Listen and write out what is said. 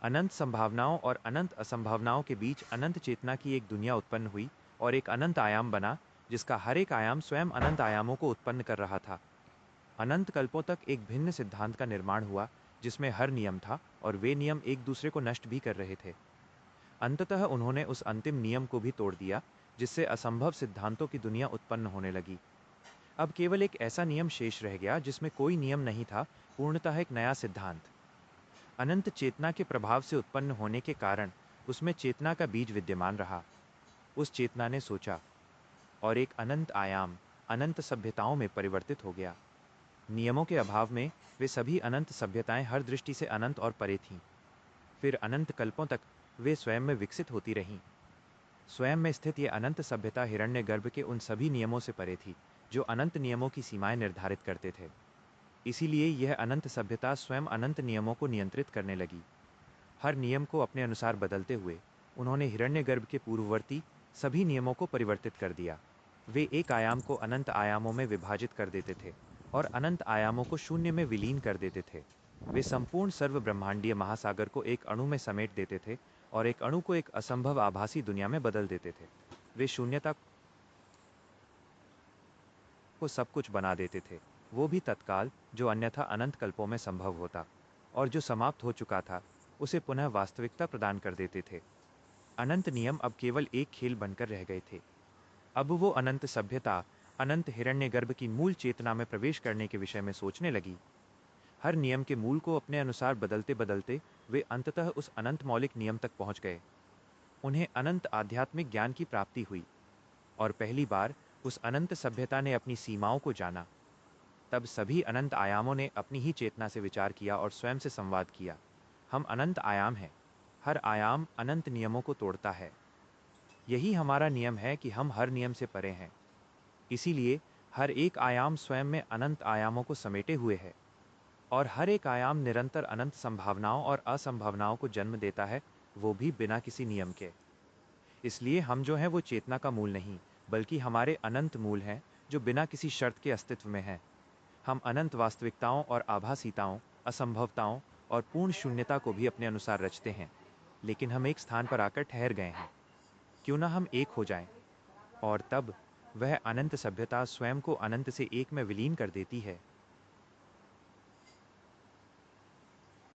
अनंत संभावनाओं और अनंत असंभावनाओं के बीच अनंत चेतना की एक दुनिया उत्पन्न हुई और एक अनंत आयाम बना, जिसका हर एक आयाम स्वयं अनंत आयामों को उत्पन्न कर रहा था। अनंत कल्पों तक एक भिन्न सिद्धांत का निर्माण हुआ, जिसमें हर नियम था और वे नियम एक दूसरे को नष्ट भी कर रहे थे। अंततः उन्होंने उस अंतिम नियम को भी तोड़ दिया, जिससे असंभव सिद्धांतों की दुनिया उत्पन्न होने लगी। अब केवल एक ऐसा नियम शेष रह गया जिसमें कोई नियम नहीं था, पूर्णतः एक नया सिद्धांत। अनंत चेतना के प्रभाव से उत्पन्न होने के कारण उसमें चेतना का बीज विद्यमान रहा। उस चेतना ने सोचा और एक अनंत आयाम अनंत सभ्यताओं में परिवर्तित हो गया। नियमों के अभाव में वे सभी अनंत सभ्यताएं हर दृष्टि से अनंत और परे थीं। फिर अनंत कल्पों तक वे स्वयं में विकसित होती रहीं। स्वयं में स्थित ये अनंत सभ्यता हिरण्यगर्भ के उन सभी नियमों से परे थी जो अनंत नियमों की सीमाएं निर्धारित करते थे। इसीलिए यह अनंत सभ्यता स्वयं अनंत नियमों को नियंत्रित करने लगी। हर नियम को अपने अनुसार बदलते हुए उन्होंने हिरण्यगर्भ के पूर्ववर्ती सभी नियमों को परिवर्तित कर दिया। वे एक आयाम को अनंत आयामों में विभाजित कर देते थे और अनंत आयामों को शून्य में विलीन कर देते थे। वे संपूर्ण सर्व ब्रह्मांडीय महासागर को एक अणु में समेट देते थे और एक अणु को एक असंभव आभासी दुनिया में बदल देते थे। वे शून्यता को सब कुछ बना देते थे, वो भी तत्काल, जो अन्यथा अनंत कल्पों में संभव होता, और जो समाप्त हो चुका था उसे पुनः वास्तविकता प्रदान कर देते थे। अनंत नियम अब केवल एक खेल बनकर रह गए थे। अब वो अनंत सभ्यता अनंत हिरण्यगर्भ की मूल चेतना में प्रवेश करने के विषय में सोचने लगी। हर नियम के मूल को अपने अनुसार बदलते बदलते वे अंततः उस अनंत मौलिक नियम तक पहुंच गए। उन्हें अनंत आध्यात्मिक ज्ञान की प्राप्ति हुई और पहली बार उस अनंत सभ्यता ने अपनी सीमाओं को जाना। तब सभी अनंत आयामों ने अपनी ही चेतना से विचार किया और स्वयं से संवाद किया। हम अनंत आयाम हैं। हर आयाम अनंत नियमों को तोड़ता है। यही हमारा नियम है कि हम हर नियम से परे हैं। इसीलिए हर एक आयाम स्वयं में अनंत आयामों को समेटे हुए है और हर एक आयाम निरंतर अनंत संभावनाओं और असंभावनाओं को जन्म देता है, वो भी बिना किसी नियम के। इसलिए हम जो हैं वो चेतना का मूल नहीं, बल्कि हमारे अनंत मूल हैं, जो बिना किसी शर्त के अस्तित्व में हैं। हम अनंत वास्तविकताओं और आभासीताओं, असंभवताओं और पूर्ण शून्यता को भी अपने अनुसार रचते हैं, लेकिन हम एक स्थान पर आकर ठहर गए हैं। क्यों ना हम एक हो जाएं? और तब वह अनंत सभ्यता स्वयं को अनंत से एक में विलीन कर देती है।